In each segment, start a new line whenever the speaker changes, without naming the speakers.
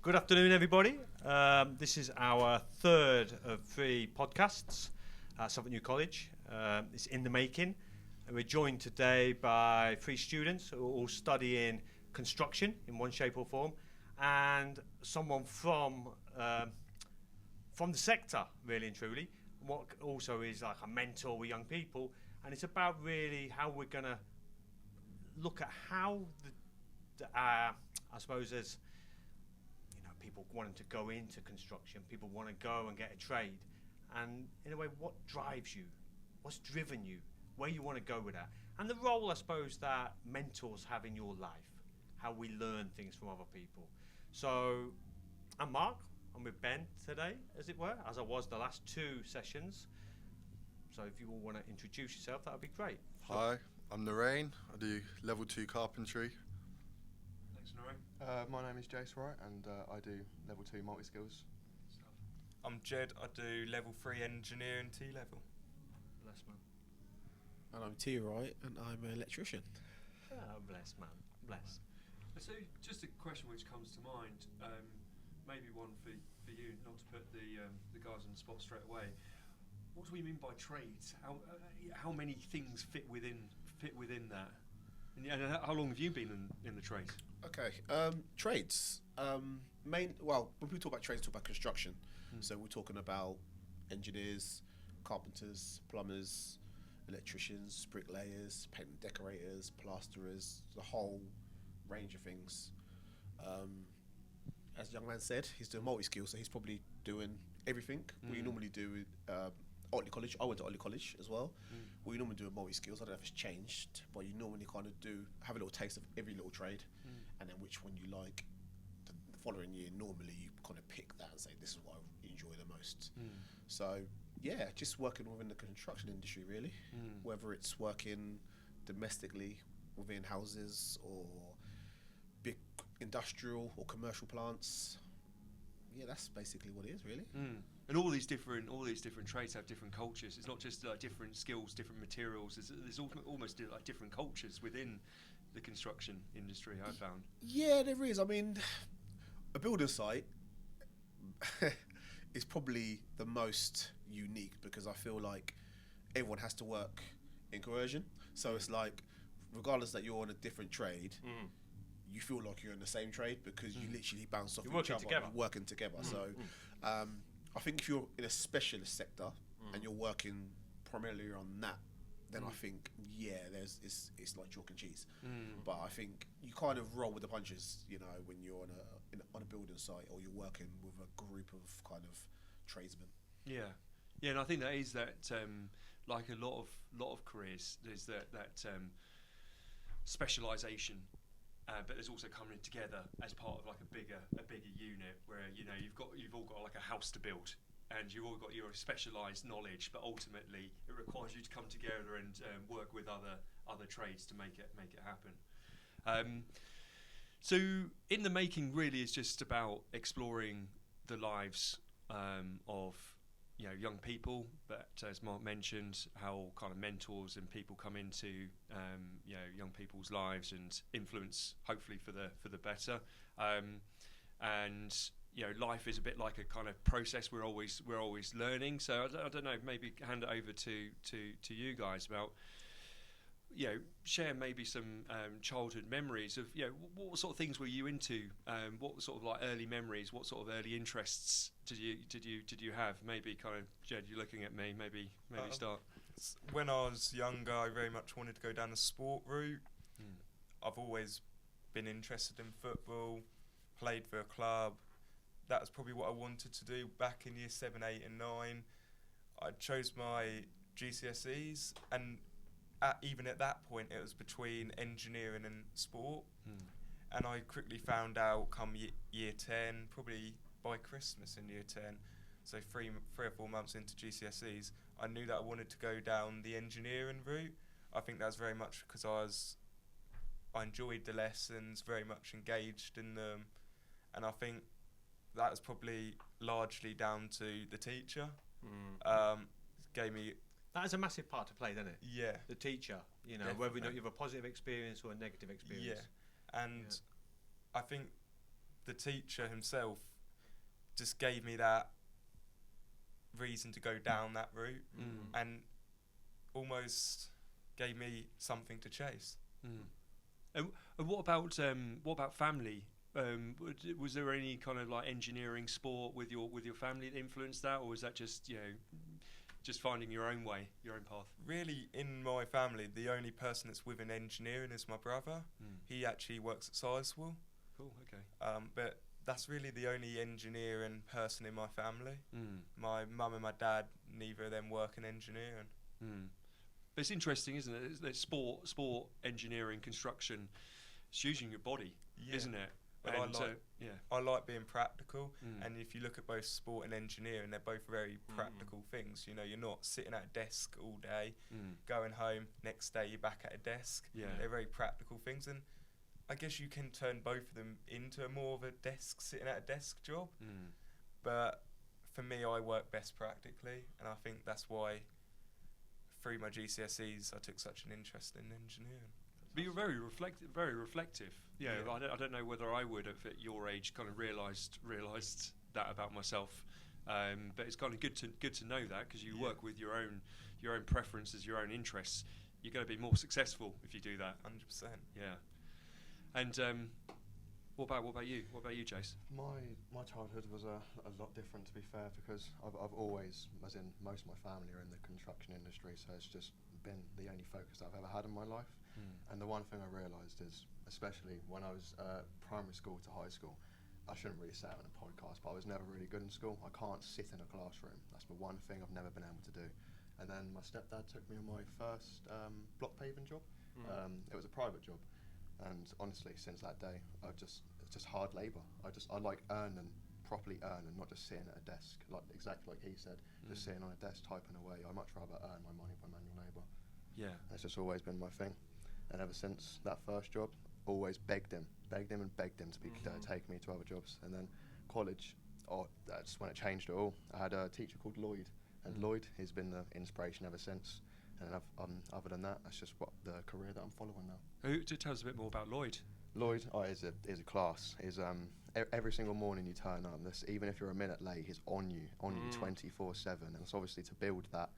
Good afternoon, everybody. This is our third of three podcasts at Suffolk New College. It's in the making. And we're joined today by three students who are all studying construction in one shape or form, and someone from the sector, really and truly. What also is like a mentor with young people, and it's about really how we're going to look at how I suppose as people wanting to go into construction, people want to go and get a trade, and in a way, what drives you, what's driven you, where you want to go with that, and the role I suppose that mentors have in your life, how we learn things from other people. So I'm Mark, I'm with Ben today, as it were, as I was the last two sessions. So if you all want to introduce yourself, that would be great.
Hi, I'm Nurein. I do level 2 carpentry.
Thanks, Nurein.
My name is Jace, and I do level 2 multi-skills.
I'm Jed, I do level 3 engineering T-level.
Bless man.
And I'm Teroy, and I'm an electrician.
Oh, bless man, bless.
So just a question which comes to mind, maybe one for you, not to put the guys on the spot straight away. What do we mean by trades? How many things fit within that? And how long have you been in the trade?
Okay, trades. When we talk about trades, we talk about construction. So we're talking about engineers, carpenters, plumbers, electricians, bricklayers, paint and decorators, plasterers, the whole range of things. As the young man said, he's doing multi-skills, so he's probably doing everything. What you normally do Otley College. I went to Otley College as well. We normally do multi-skills. I don't know if it's changed, but you normally kind of have a little taste of every little trade, and then which one you like. The following year, normally you kind of pick that and say, this is what I enjoy the most. So yeah, just working within the construction industry really, whether it's working domestically within houses or big industrial or commercial plants. Yeah, that's basically what it is, really.
And all these different trades have different cultures. It's not just like different skills, different materials. There's almost like different cultures within the construction industry, I've found.
Yeah, there is. I mean, a building site is probably the most unique because I feel like everyone has to work in coercion. So it's like, regardless that you're on a different trade, you feel like you're in the same trade because you literally bounce off each other. You're working together. So I think if you're in a specialist sector and you're working primarily on that, then I think, it's like chalk and cheese. But I think you kind of roll with the punches, when you're on a building site or you're working with a group of kind of tradesmen.
Yeah, and I think that is that like a lot of careers, there's that specialisation. But there's also coming together as part of like a bigger unit where you've all got like a house to build and you've all got your specialised knowledge, but ultimately it requires you to come together and work with other trades to make it happen. So in the making really is just about exploring the lives of young people, but as Mark mentioned, how kind of mentors and people come into young people's lives and influence, hopefully for the better. And life is a bit like a kind of process. We're always learning. So I don't know. Maybe hand it over to you guys about share maybe some childhood memories of what sort of things were you into? What sort of like early memories? What sort of early interests did you have? Maybe kind of Jed, you're looking at me. Maybe start.
When I was younger, I very much wanted to go down the sport route. I've always been interested in football, played for a club. That was probably what I wanted to do back in year 7, 8 and 9. I chose my GCSEs and even at that point, it was between engineering and sport. And I quickly found out come year 10, probably by Christmas in year 10, so 3 or 4 months into GCSEs, I knew that I wanted to go down the engineering route. I think that's very much because I enjoyed the lessons, very much engaged in them. And I think that was probably largely down to the teacher. Gave me...
That has a massive part to play, doesn't it?
Yeah.
The teacher,
Definitely.
whether or not you have a positive experience or a negative experience.
Yeah, and I think the teacher himself just gave me that reason to go down that route, and almost gave me something to chase.
And what about family? Was there any kind of like engineering sport with your family that influenced that, or was that just just finding your own way, your own path?
Really, in my family, the only person that's within engineering is my brother. He actually works at Sizewell.
Cool. Okay.
But that's really the only engineering person in my family. My mum and my dad, neither of them work in engineering.
But it's interesting, isn't it? It's sport engineering, construction. It's using your body, isn't it?
But
And
I like being practical, and if you look at both sport and engineering, they're both very practical things. You know, you're not sitting at a desk all day, going home, next day you're back at a desk. They're very practical things, and I guess you can turn both of them into more of a sitting at a desk job. But for me, I work best practically, and I think that's why through my GCSEs I took such an interest in engineering.
But you're very reflective. Yeah. I don't know whether I would have at your age kind of realised that about myself. But it's kind of good to know that, because you work with your own preferences, your own interests. You're going to be more successful if you do that.
100%.
Yeah. And what about you? What about you, Jace?
My childhood was a lot different, to be fair, because I've always, as in most of my family, are in the construction industry, so it's just been the only focus that I've ever had in my life. And the one thing I realised is, especially when I was primary school to high school, I shouldn't really say it on a podcast, but I was never really good in school. I can't sit in a classroom. That's the one thing I've never been able to do. And then my stepdad took me on my first block paving job. It was a private job. And honestly, since that day, it's just hard labour. I like properly earn, and not just sitting at a desk, exactly like he said, just sitting on a desk typing away. I much rather earn my money by manual labour.
Yeah.
That's just always been my thing. And ever since that first job, always begged him to take me to other jobs. And then college, that's when it changed it all. I had a teacher called Lloyd, and Lloyd has been the inspiration ever since. And other than that, that's just what the career that I'm following now.
Tell us a bit more about Lloyd.
Lloyd is a class. Every single morning you turn up, even if you're a minute late, he's on you 24/7. And it's obviously to build that.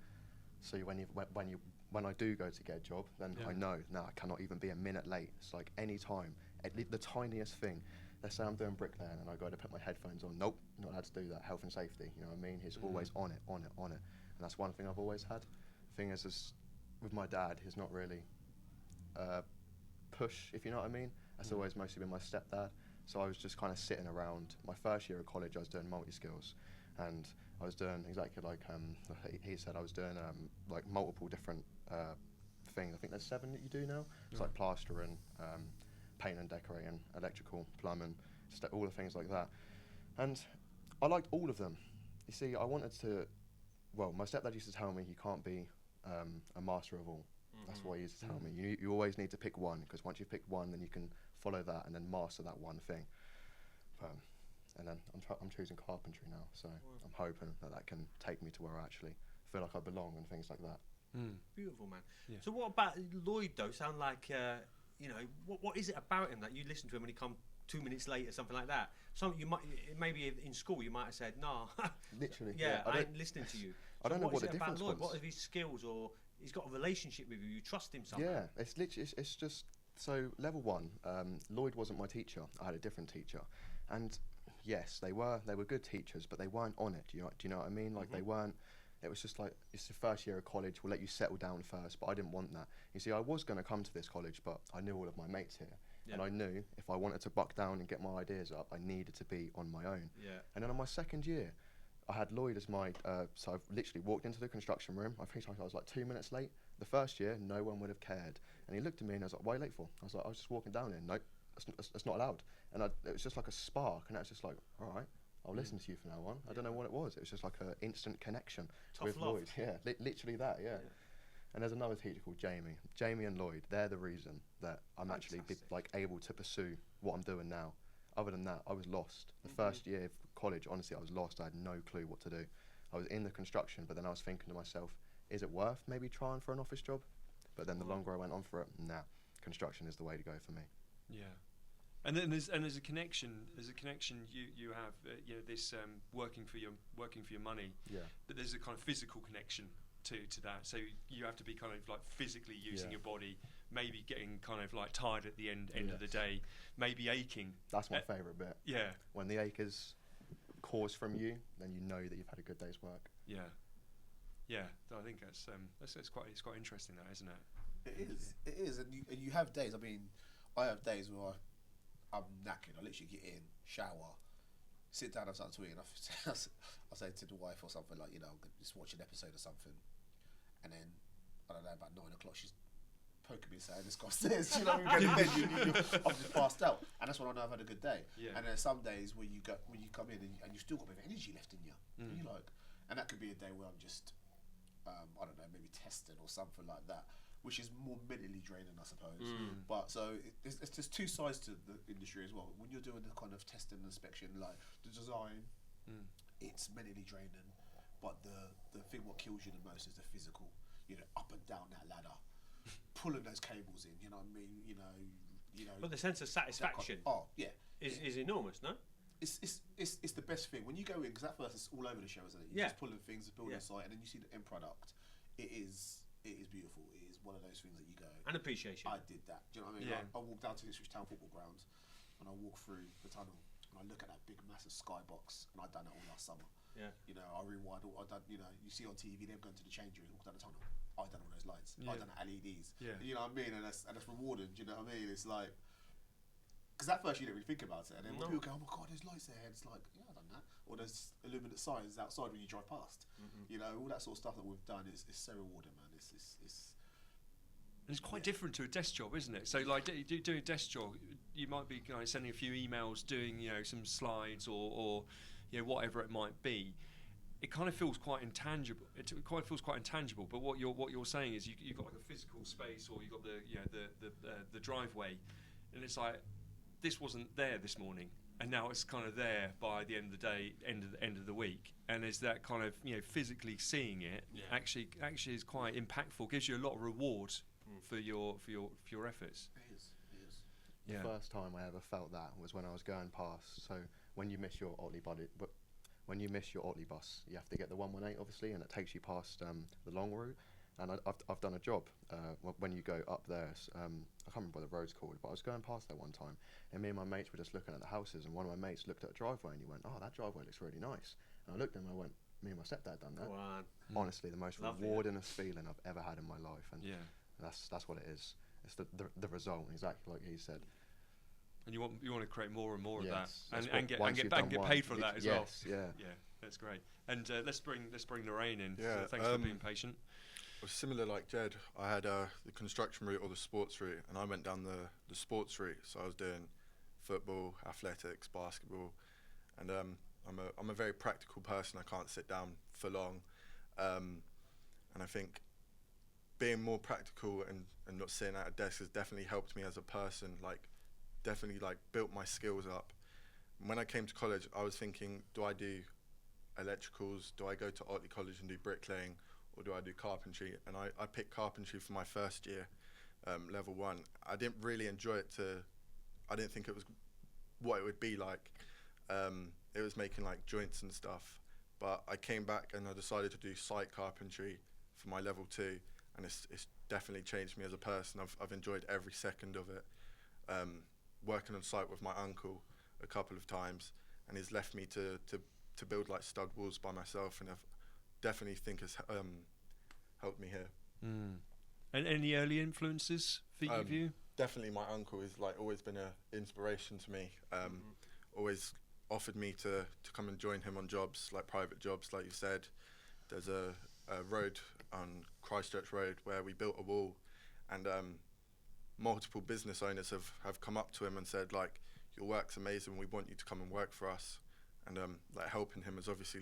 So when I do go to get a job, then I know now I cannot even be a minute late. It's like any time, the tiniest thing. Let's say I'm doing bricklaying and I go to put my headphones on. Nope, not allowed to do that. Health and safety, you know what I mean? He's always on it. And that's one thing I've always had. Thing is with my dad, he's not really push, if you know what I mean. That's always mostly been my stepdad. So I was just kind of sitting around. My first year of college, I was doing multi-skills, and I was doing exactly like he said. I was doing like multiple different things. I think there's 7 that you do now. It's like plastering, paint and decorating, electrical, plumbing, just all the things like that. And I liked all of them. You see, I wanted to. Well, my stepdad used to tell me you can't be a master of all. That's what he used to tell me. You always need to pick one, because once you've picked one, then you can follow that and then master that one thing. And then I'm choosing carpentry now, so I'm hoping that can take me to where I actually feel like I belong and things like that.
Beautiful, man.
Yeah.
So what about Lloyd, though? Sound like, what is it about him that you listen to him when he comes 2 minutes late or something like that? Something you might, maybe in school you might have said, nah.
Literally.
I ain't listening to you.
I don't know what the
about
difference
Lloyd?
was.
What are his skills, or he's got a relationship with you? You trust him somehow.
Yeah, it's literally, it's just, so level 1, Lloyd wasn't my teacher. I had a different teacher. And yes, they were good teachers, but they weren't on it. Do you know what I mean? Like they weren't. It was just like, it's the first year of college, we'll let you settle down first, but I didn't want that. You see, I was going to come to this college, but I knew all of my mates here. Yeah. And I knew if I wanted to buck down and get my ideas up, I needed to be on my own.
Yeah.
And then on my second year, I had Lloyd as my, so I've literally walked into the construction room. I think I was like 2 minutes late. The first year, no one would have cared. And he looked at me and I was like, why are you late for? I was like, I was just walking down here. Nope, that's not allowed. And it was just like a spark, and I was just like, all right, I'll listen to you from now on. I don't know what it was. It was just like an instant connection with
love.
Lloyd. Yeah, literally that, yeah. And there's another teacher called Jamie. Jamie and Lloyd, they're the reason that I'm actually able to pursue what I'm doing now. Other than that, I was lost. The first year of college, honestly, I was lost. I had no clue what to do. I was in the construction, but then I was thinking to myself, is it worth maybe trying for an office job? But then the longer I went on for it, construction is the way to go for me.
Yeah. And then there's a connection. There's a connection you have. This working for your money.
Yeah.
But there's a kind of physical connection to that. So you have to be kind of like physically using your body. Maybe getting kind of like tired at the end of the day. Maybe aching.
That's my favourite bit.
Yeah.
When the ache is caused from you, then you know that you've had a good day's work.
Yeah. Yeah. I think that's quite interesting, that, isn't it?
It is, and you have days. I mean, I have days where I'm knackered. I literally get in, shower, sit down, have something to eat, and I say to the wife or something like, just watch an episode or something, and then I don't know, about 9 o'clock, she's poking me saying, "Let's go upstairs." You know, I'm just passed out, and that's when I know I've had a good day.
Yeah.
And then some days where you come in and you still got a bit of energy left in you, and you're like, and that could be a day where I'm just, I don't know, maybe testing or something like that, which is more mentally draining, I suppose. But so there's two sides to the industry as well. When you're doing the kind of testing and inspection, like the design, it's mentally draining. But the thing what kills you the most is the physical. Up and down that ladder, pulling those cables in. You know what I mean? You know.
But the sense of satisfaction is enormous, no?
It's the best thing when you go in, because at first it's all over the show, isn't it? You're just pulling things, building a site, and then you see the end product. It is beautiful. It is one of those things that you go.
And appreciation.
I did that. Do you know what I mean?
Yeah.
I walk down to the Ipswich Town football ground, and I walk through the tunnel, and I look at that big massive skybox, and I've done that all last summer.
Yeah.
I rewind. I done. You see on TV them going to the change room, walk down the tunnel. I've done all those lights.
Yeah.
I've done the LEDs.
Yeah.
You know what I mean? And that's rewarding. Do you know what I mean? It's like, because at first you don't really think about it, and then when people go, "Oh my God, there's lights there," and it's like, yeah, I've done that. Or there's illuminate signs outside when you drive past. All that sort of stuff that we've done is so rewarding, man.
It's quite different to a desk job, isn't it? So, like, doing a desk job, you might be sending a few emails, doing some slides or whatever it might be. It kind of feels quite intangible. But what you're saying is you've got like a physical space, or you've got the driveway, and it's like this wasn't there this morning, and now it's kind of there by the end of the day, end of the week. And is that kind of physically seeing it actually is quite impactful. Gives you a lot of reward for your efforts.
It is.
The first time I ever felt that was when I was going past. So when you miss your Otley bus, you have to get the 118 obviously, and it takes you past the long route. And I've done a job when you go up there. I can't remember what the road's called, but I was going past there one time, and me and my mates were just looking at the houses, and one of my mates looked at a driveway and he went, "Oh, that driveway looks really nice." And I looked at him and I went, "Me and my stepdad done that."
Wow.
Honestly, the most rewardingest feeling I've ever had in my life, and that's what it is. It's the result, exactly like he said.
And you want to create more and more of that,
That's
and get paid for that as well.
Yeah,
that's great. And let's bring Nurein in.
Yeah,
So thanks for being patient.
Well, similar like Jed, I had the construction route or the sports route, and I went down the sports route. So I was doing football, athletics, basketball, and I'm a very practical person. I can't sit down for long, and I think being more practical and not sitting at a desk has definitely helped me as a person. Definitely built my skills up. When I came to college, I was thinking, do I do electricals? Do I go to Otley College and do bricklaying, or do I do carpentry? And I picked carpentry for my first year, level 1. I didn't really enjoy it. I didn't think it was what it would be like. It was making joints and stuff. But I came back and I decided to do site carpentry for my level 2, and it's definitely changed me as a person. I've enjoyed every second of it. Working on site with my uncle a couple of times, and he's left me to build stud walls by myself, and I definitely think has helped me here.
And any early influences for you?
Definitely my uncle has always been an inspiration to me. Always offered me to come and join him on jobs, private jobs, like you said. There's a road on Christchurch Road where we built a wall, and multiple business owners have come up to him and said, your work's amazing, we want you to come and work for us. And helping him is obviously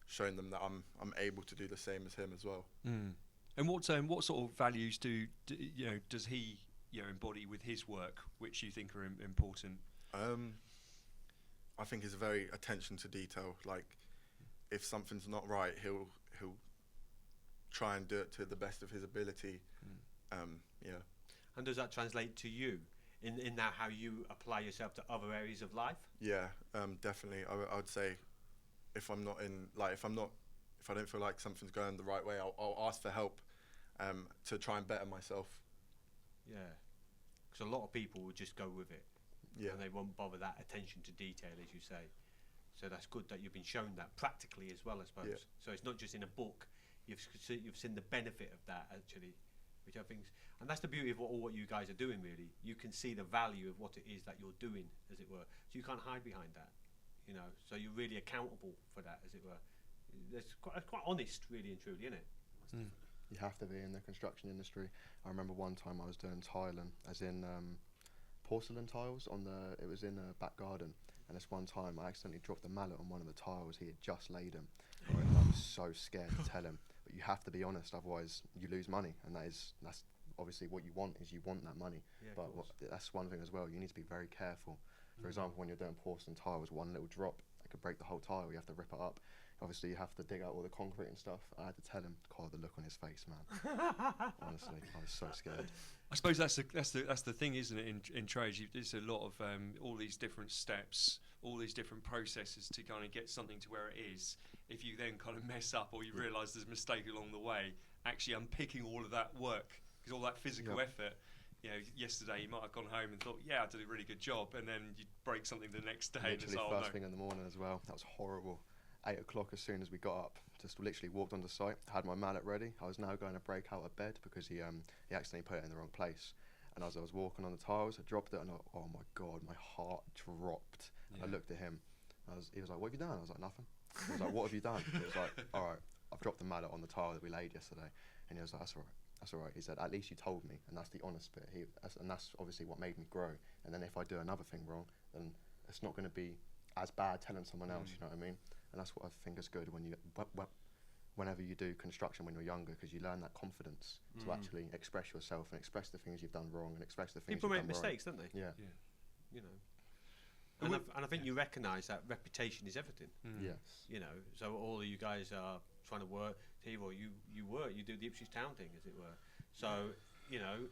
showing them that I'm able to do the same as him as well.
And what sort of values does he embody with his work, which you think are important?
I think he's very attention to detail. If something's not right, he'll try and do it to the best of his ability.
And does that translate to you in now how you apply yourself to other areas of life?
Yeah, definitely. I would say if I'm not in, like, if I don't feel like something's going the right way, I'll ask for help to try and better myself.
Yeah, because a lot of people will just go with it,
Yeah.
and they won't bother that attention to detail, as you say. So that's good that you've been shown that practically as well, I suppose.
Yeah.
So it's not just in a book. You've seen the benefit of that actually, which I think, and that's the beauty of all what you guys are doing. Really, you can see the value of what it is that you're doing, as it were. So you can't hide behind that, you know. So you're really accountable for that, as it were. It's quite honest, really and truly, isn't it?
You have to be in the construction industry. I remember one time I was doing tiling, as in porcelain tiles it was in a back garden. And this one time I accidentally dropped the mallet on one of the tiles. He had just laid them. Right, and I was so scared to tell him. But you have to be honest, otherwise you lose money. And that's obviously what you want that money.
Yeah,
But that's one thing as well. You need to be very careful. For example, when you're doing porcelain tiles, one little drop, that could break the whole tile. You have to rip it up. Obviously, you have to dig out all the concrete and stuff. I had to tell him. God, the look on his face, man. Honestly, I was so scared.
I suppose that's the thing, isn't it? In trades, there's a lot of all these different steps, all these different processes to kind of get something to where it is. If you then kind of mess up or you realise there's a mistake along the way, actually unpicking all of that work, because all that physical effort. You know, yesterday you might have gone home and thought, yeah, I did a really good job, and then you break something the next day.
Literally
and it's,
first thing in the morning as well. That was horrible. 8 o'clock as soon as we got up, just literally walked onto site, had my mallet ready. I was now going to break out of bed because he accidentally put it in the wrong place. And as I was walking on the tiles, I dropped it, and oh my God, my heart dropped.
Yeah.
I looked at him. He was like, "What have you done?" I was like, "Nothing." He was like, "What have you done?" He was like, "All right, I've dropped the mallet on the tile that we laid yesterday." And he was like, "That's all right. That's all right." He said, "At least you told me," and that's the honest bit. And that's obviously what made me grow. And then if I do another thing wrong, then it's not going to be as bad telling someone else. You know what I mean? And that's what I think is good whenever you do construction when you're younger, because you learn that confidence to actually express yourself and express the things you've done wrong and express the things
People
you've
make
done
mistakes,
right.
don't they?
Yeah.
You know. And I think you recognise that reputation is everything.
Yes.
You know, so all of you guys are trying to work. Teroy, you do the Ipswich Town thing, as it were. So, you know,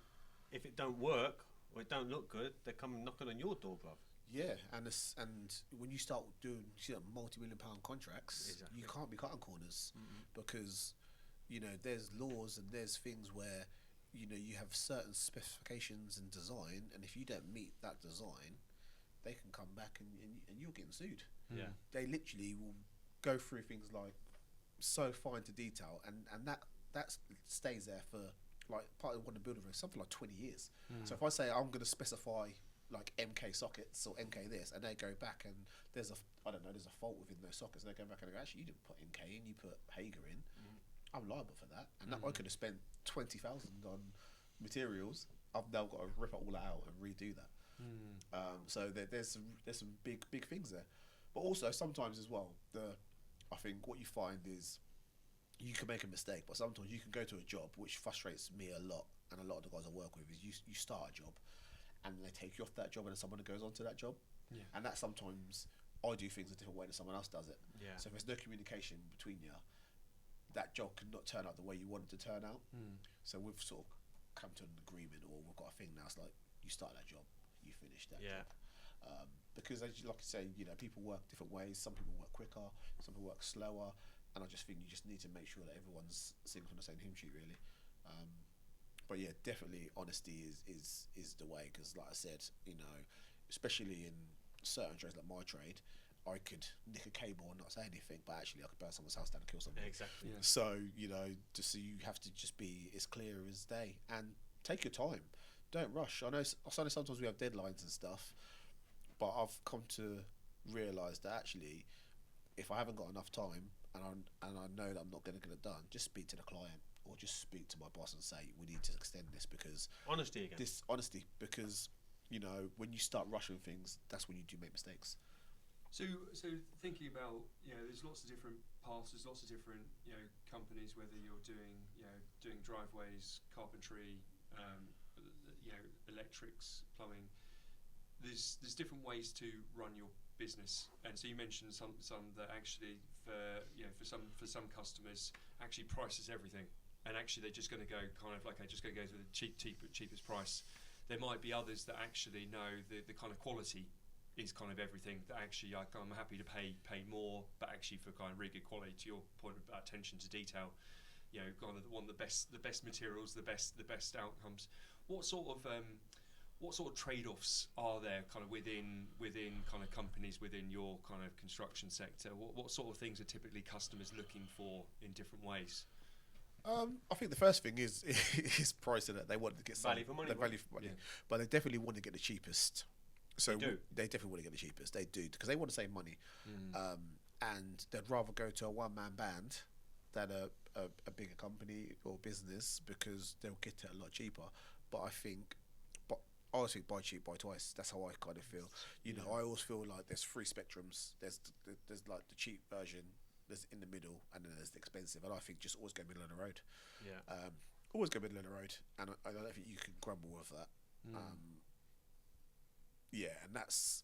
if it don't work or it don't look good, they come knocking on your door, bruv.
Yeah, and when you start doing multi-million-pound contracts, you can't be cutting corners because, you know, there's laws and there's things where, you know, you have certain specifications and design, and if you don't meet that design, they can come back and you're getting sued.
Yeah.
They literally will go through things like so fine to detail, and that stays there for, like, part of one of the builder rigs, something like 20 years. So if I say I'm going to specify like MK sockets or MK this, and they go back and there's a fault within those sockets, and they go back and go, actually, you didn't put MK in, you put Hager in. I'm liable for that, and that I could have spent 20,000 on materials. I've now got to rip it all out and redo that. So there's some big things there, but also sometimes as well, I think what you find is you can make a mistake, but sometimes you can go to a job, which frustrates me a lot, and a lot of the guys I work with, is you start a job and they take you off that job and then someone goes on to that job. Yeah. And that sometimes I do things a different way than someone else does it. Yeah. So if there's no communication between you, that job could not turn out the way you want it to turn out. So we've sort of come to an agreement, or we've got a thing now. It's like, you start that job, you finish that job. Because as you like to say, you know, people work different ways. Some people work quicker, some people work slower, and I just think you just need to make sure that everyone's singing from the same hymn sheet, really. But yeah, definitely honesty is the way, because like I said, you know, especially in certain trades like my trade, I could nick a cable and not say anything, but actually I could burn someone's house down and kill someone.
Exactly. Yeah.
So, you know, so you have to just be as clear as day and take your time. Don't rush. I know sometimes we have deadlines and stuff, but I've come to realise that actually, if I haven't got enough time and I know that I'm not going to get it done, just speak to the client. Or just speak to my boss and say, we need to extend this, because
honesty again.
Because, you know, when you start rushing things, that's when you do make mistakes.
So thinking about, you know, there's lots of different paths, there's lots of different, you know, companies, whether you're doing driveways, carpentry, you know, electrics, plumbing. There's different ways to run your business, and so you mentioned some that actually for some customers actually prices everything. And actually, they're just going to go kind of like, just going to go to the cheapest price. There might be others that actually know the kind of quality is kind of everything, that actually I'm happy to pay more, but actually for kind of really good quality, to your point about attention to detail, you know, kind of want the best materials, the best outcomes. What sort of trade-offs are there kind of within kind of companies within your kind of construction sector? What sort of things are typically customers looking for in different ways?
I think the first thing is is pricing it. They want to get
Value for money,
value for money,
Yeah.
but they definitely want to get the cheapest. So
They do.
they definitely want to get the cheapest. They do, because they want to save money, and they'd rather go to a one-man band than a bigger company or business, because they'll get it a lot cheaper. But I always think buy cheap, buy twice. That's how I kind of feel. You know, I always feel like there's three spectrums. There's like the cheap version, there's in the middle, and then there's the expensive. And I think just always go middle of the road.
Yeah.
Always go middle of the road, and I don't think you can grumble with that. Yeah, and that's,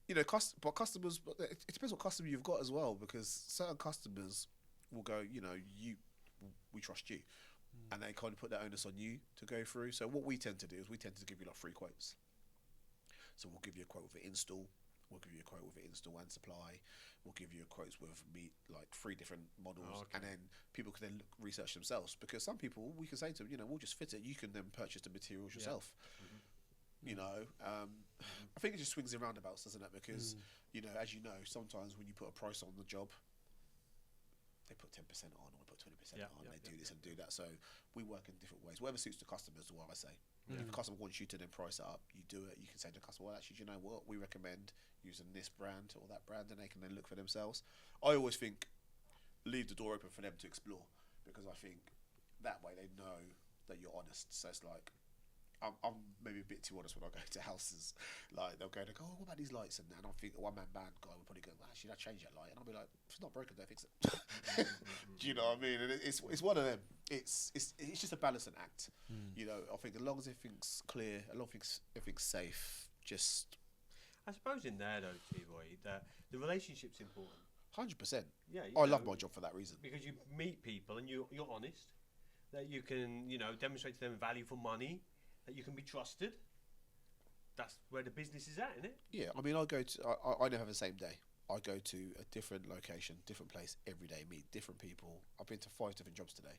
you know, but customers. But it depends what customer you've got as well, because certain customers will go, you know, we trust you, and they kind of put that onus on you to go through. So what we tend to do is we tend to give you like free quotes. So we'll give you a quote with an install. We'll give you a quote with an install and supply. We'll give you a quotes with like 3 different models, and then people can then research themselves. Because some people, we can say to them, you know, we'll just fit it. You can then purchase the materials yourself. You know, I think it just swings in roundabouts, doesn't it? Because you know, as you know, sometimes when you put a price on the job, they put 10% on, or they put 20% on. They do this and do that. So we work in different ways. Whatever suits the customer is what I say. If the customer wants you to then price it up, you do it. You can say to the customer, well, actually, do you know what? We recommend using this brand or that brand, and they can then look for themselves. I always think leave the door open for them to explore, because I think that way they know that you're honest. So it's like, I'm maybe a bit too honest when I go to houses. Like they'll go, oh, what about these lights? And I think a one-man band guy will probably go, well, actually, I change that light, and I'll be like, if it's not broken, don't fix it. Do you know what I mean? And it's one of them. It's just a balancing act. You know, I think as long as everything's clear, as long as everything's safe, just.
I suppose in there though, Teroy, the relationship's important.
100%.
Yeah,
I love my job for that reason.
Because you meet people and you're honest, that you can, you know, demonstrate to them value for money, that you can be trusted. That's where the business is at, isn't it?
Yeah, I mean, I never have the same day. I go to a different location, different place every day, meet different people. I've been to 5 different jobs today,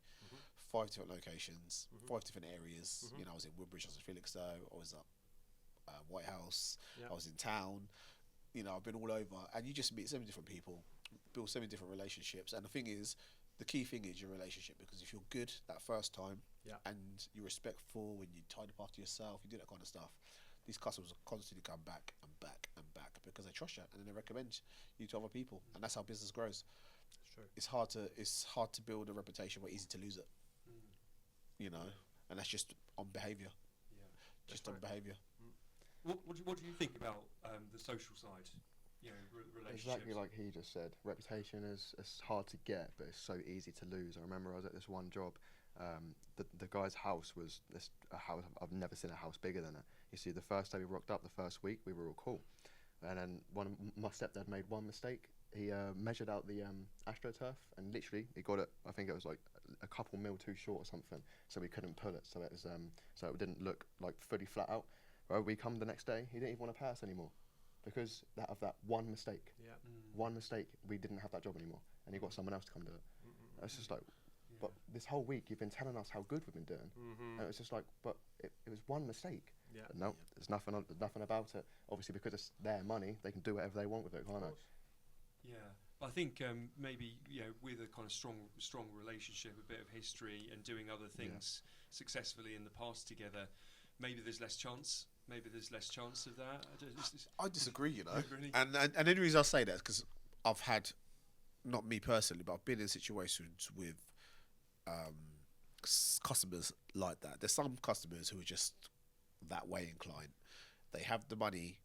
5 different locations, 5 different areas. You know, I was in Woodbridge, I was in Felixstowe, I was at White House, I was in town. You know, I've been all over, and you just meet so many different people, build so many different relationships. And the thing is, the key thing is your relationship, because if you're good that first time, and you're respectful, when you tidy up after yourself, you do that kind of stuff, these customers will constantly come back and back and back, because they trust you and then they recommend you to other people, and that's how business grows.
That's true.
It's hard to build a reputation, but easy to lose it. You know, and that's just on behaviour. Just on behaviour.
What do you think about the social side? You know, relationships.
Exactly like he just said. Reputation is hard to get, but it's so easy to lose. I remember I was at this one job. The guy's house was a house. I've never seen a house bigger than it. You see, the first day we rocked up, the first week we were all cool, and then my stepdad made one mistake. He measured out the AstroTurf, and literally he got it. I think it was like a couple mil too short or something, so we couldn't pull it. So it was so it didn't look like fully flat out. Well, we come the next day, he didn't even want to pay us anymore, because of that one mistake. One mistake, we didn't have that job anymore, and he got someone else to come do it. It's just like, but this whole week you've been telling us how good we've been doing, and it was just like, but it was one mistake. But no, there's nothing about it. Obviously, because it's their money, they can do whatever they want with it, can't they?
Yeah, I think maybe, you know, with a kind of strong relationship, a bit of history, and doing other things successfully in the past together, maybe there's less chance. Maybe there's less chance of that.
I disagree, you know.
Really?
And the only reason I say that is because I've had, not me personally, but I've been in situations with customers like that. There's some customers who are just that way inclined. They have the money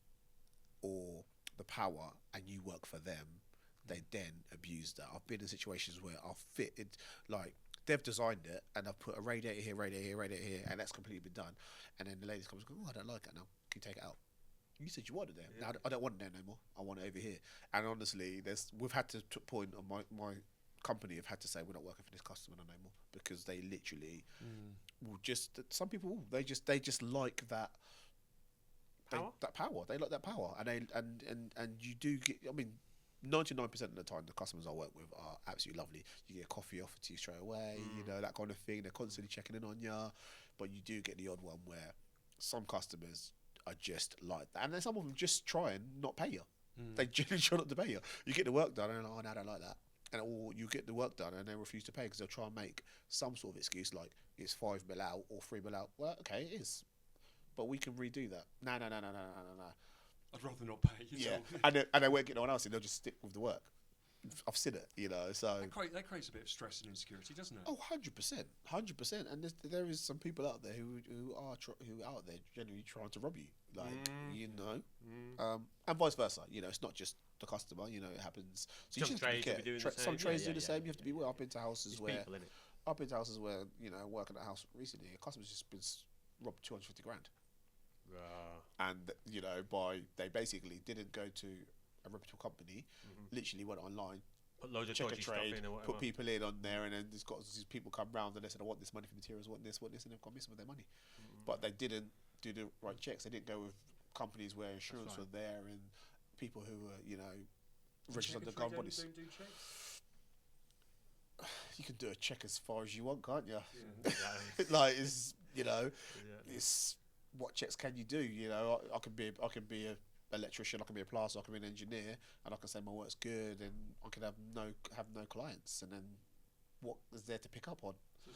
or the power, and you work for them. They then abuse that. I've been in situations where I've fitted, like, they've designed it, and I've put a radiator here, and that's completely been done. And then the ladies comes and goes, oh, I don't like it now. Can you take it out? You said you wanted it there. Now I don't want it there no more. I want it over here. And honestly, we've had to point on my company have had to say we're not working for this customer no more, because they literally will just some people they just like that
Power?
that power. They like that power, and you do get. I mean, 99% of the time, the customers I work with are absolutely lovely. You get a coffee offered to you straight away, you know, that kind of thing. They're constantly checking in on you, but you do get the odd one where some customers are just like that, and then some of them just try and not pay you. They genuinely try not to pay you. You get the work done, and oh, no, I don't like that. And or you get the work done, and they refuse to pay because they'll try and make some sort of excuse like it's 5 mil out or 3 mil out. Well, okay, it is, but we can redo that. No.
I'd rather not pay.
Yeah, and they won't get no one else in. They'll just stick with the work. I've seen it, you know. So
that creates a bit of stress and insecurity, doesn't it?
oh, 100%. And there is some people out there who out there genuinely trying to rob you, like you know, and vice versa. You know, it's not just the customer. You know, it happens. So
Some trades will be doing the same.
Some trades do the
Yeah.
same. You have to be aware. I've been to houses
It's
where
people, innit?
you know, working at a house recently, a customer's just been robbed 250 grand. And you know, they basically didn't go to a reputable company, literally went online,
Put loads of
check a
dodgy stuff
trade,
in or whatever.
put people in on there, and then these people come round and they said, I want this money for materials, want this, and they've gone missing with their money. But they didn't do the right checks. They didn't go with companies where insurance were there and people who were, you know, registered under government bodies.
Don't do checks.
You can do a check as far as you want, can't you?
Yeah.
Like, it's, you know,
Yeah.
it's what checks can you do? You know, I can be a electrician, I can be a plasterer, I can be an engineer, and I can say my work's good, and I can have no clients, and then what is there to pick up on?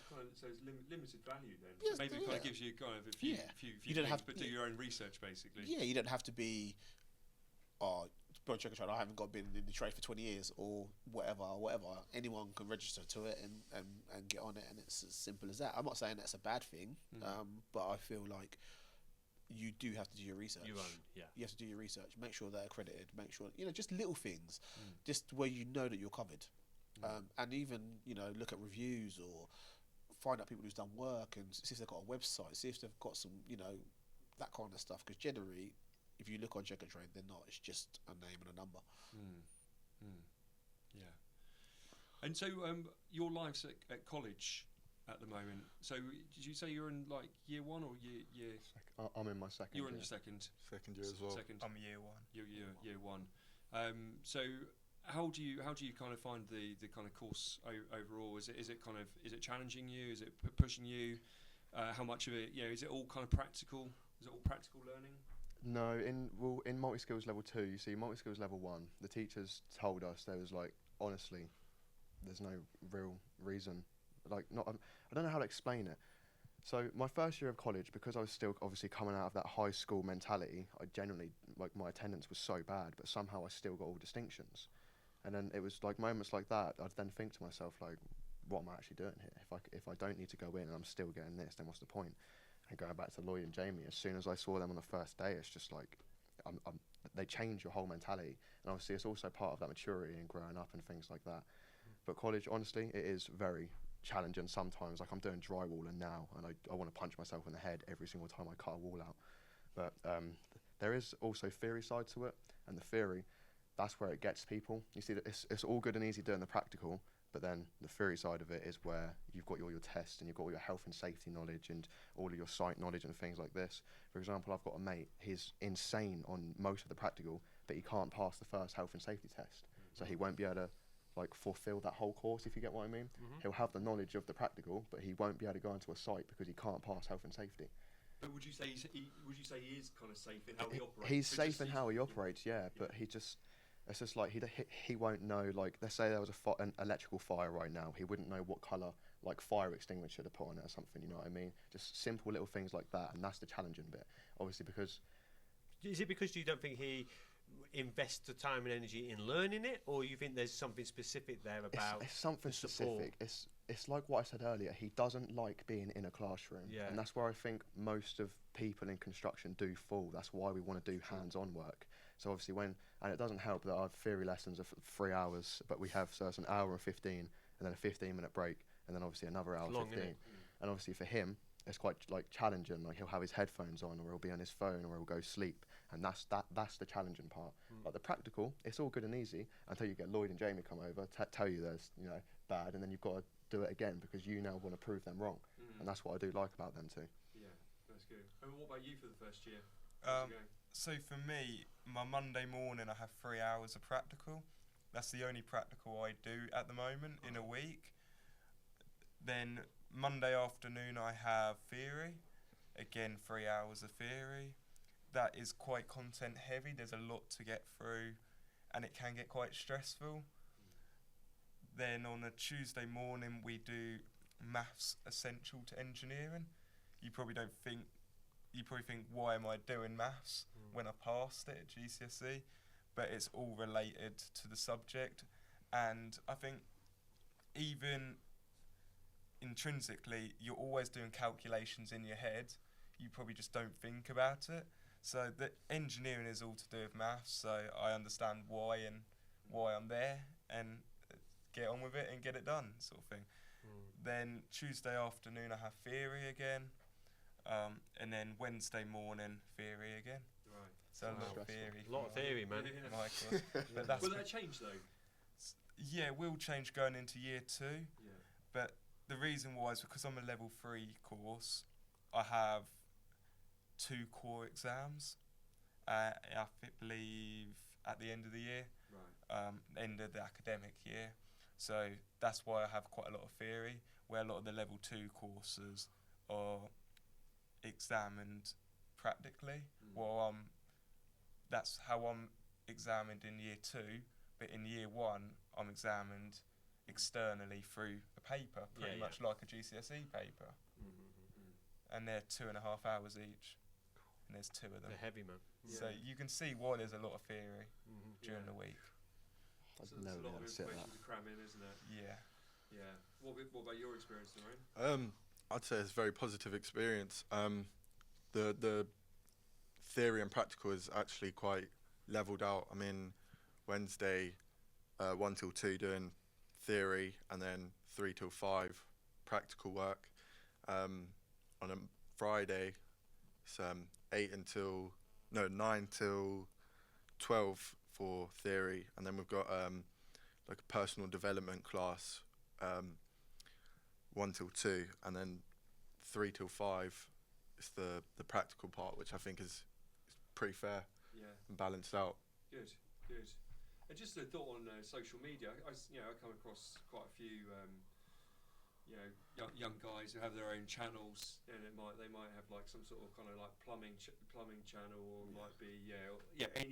So it's limited value then.
Yes,
So maybe it kind of gives you kind of a few
You don't
things,
have-
but do your own research basically.
Yeah, you don't have to be, go check a trade. I haven't been in the trade for 20 years or whatever. Anyone can register to it and get on it, and it's as simple as that. I'm not saying that's a bad thing, but I feel like you do have to do your research.
Your own, yeah.
You have to do your research. Make sure they're accredited. Make sure, you know, just little things, just where you know that you're covered, and even, you know, look at reviews or find out people who's done work and see if they've got a website, see if they've got some, you know, that kind of stuff. Because generally, if you look on Check and Trade, they're not. It's just a name and a number.
Yeah. And so your life's at college at the moment. So did you say you're in like year one or year?
I'm in my second.
You're in
year.
your second.
Second year as well.
Second.
I'm year one.
You're year one. So how do you kind of find the kind of course overall? Is it challenging you? Is it pushing you? How much of it? You know, is it all kind of practical? Is it all practical learning?
No, in multi-skills level 2, you see multi-skills level 1, the teachers told us there was like, honestly, there's no real reason, like I don't know how to explain it. So my first year of college, because I was still obviously coming out of that high school mentality, I genuinely, like, my attendance was so bad, but somehow I still got all distinctions. And then it was like moments like that, I'd then think to myself, like, what am I actually doing here? If I don't need to go in and I'm still getting this, then what's the point? And going back to Lloyd and Jamie, as soon as I saw them on the first day, it's just like, they change your whole mentality. And obviously it's also part of that maturity and growing up and things like that. But college, honestly, it is very challenging sometimes. Like, I'm doing drywalling now, and I want to punch myself in the head every single time I cut a wall out. But there is also theory side to it, and the theory, that's where it gets people. You see, that it's all good and easy doing the practical, but then the theory side of it is where you've got all your tests and you've got all your health and safety knowledge and all of your site knowledge and things like this. For example, I've got a mate, he's insane on most of the practical, but he can't pass the first health and safety test. So he won't be able to, like, fulfill that whole course, if you get what I mean. He'll have the knowledge of the practical, but he won't be able to go into a site because he can't pass health and safety.
But would you say he is kind of safe in how he operates?
He's safe in how he operates, yeah, but he just... It's just like he won't know, like, let's say there was an electrical fire right now, he wouldn't know what colour, like, fire extinguisher to put on it or something, you know what I mean? Just simple little things like that, and that's the challenging bit. Obviously, because...
Is it because you don't think he invests the time and energy in learning it, or you think there's something specific there about
it's something
the support?
specific. It's like what I said earlier, he doesn't like being in a classroom.
Yeah.
And that's where I think most of people in construction do fall. That's why we want to do hands-on work. So obviously and it doesn't help that our theory lessons are 3 hours, but we have, so it's an hour and 15, and then a 15-minute break, and then obviously another hour,
Long,
15.
innit?
And obviously for him, it's quite, like, challenging. Like, he'll have his headphones on, or he'll be on his phone, or he'll go sleep, and that's the challenging part. Like, the practical, it's all good and easy until you get Lloyd and Jamie come over, tell you there's, you know, bad, and then you've got to do it again because you now want to prove them wrong. and that's what I do like about them too.
Yeah, that's good. And what about you for the first year?
So for me, my Monday morning I have 3 hours of practical. That's the only practical I do at the moment in a week. Then Monday afternoon I have theory. Again, 3 hours of theory. That is quite content heavy. There's a lot to get through and it can get quite stressful. Then on a Tuesday morning we do maths essential to engineering. You probably think, why am I doing maths when I passed it at GCSE? But it's all related to the subject. And I think even intrinsically, you're always doing calculations in your head. You probably just don't think about it. So the engineering is all to do with maths, so I understand why I'm there and get on with it and get it done, sort of thing. Then Tuesday afternoon I have theory again, and then Wednesday morning theory again.
Right.
So a lot of theory.
A lot of theory, man.
My course. But that's
Will that change though?
yeah, it will change going into year 2.
Yeah.
But the reason why is because I'm a level 3 course, I have 2 core exams. I believe at the end of the year,
Right.
end of the academic year. So that's why I have quite a lot of theory, where a lot of the level 2 courses are examined practically. Well, that's how I'm examined in year 2, but in year 1 I'm examined externally through a paper, pretty much like a GCSE paper. And they're 2.5 hours each, and there's 2 of them.
They're heavy, man.
So you can see why there's a lot of theory during the week.
I've
So there's
never
a
been
lot
able
of
to sit
information
that.
to cram in, isn't it?
Yeah.
Yeah. What about your experience, Nurein?
I'd say it's a very positive experience. The theory and practical is actually quite leveled out. I mean, Wednesday 1 till 2 doing theory, and then 3 till 5 practical work. On a Friday, it's 9 till 12 for theory, and then we've got like a personal development class 1 till 2, and then 3 till 5 is the practical part, which I think is pretty fair
Yeah.
and balanced out.
Good. And just a thought on social media. I come across quite a few, young guys who have their own channels, and they might have like some sort of kind of like plumbing channel, or might be